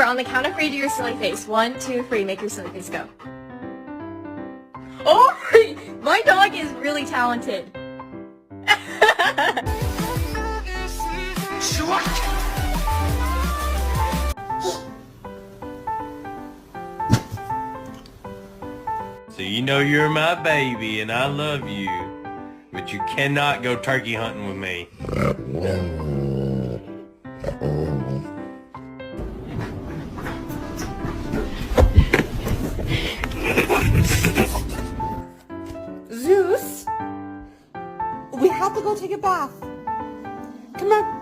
On the count of 3, do your silly face. 1, 2, 3. Make your silly face go. Oh, my dog is really talented. So you know you're my baby and I love you, but you cannot go turkey hunting with me. Zeus, we have to go take a bath. Come on.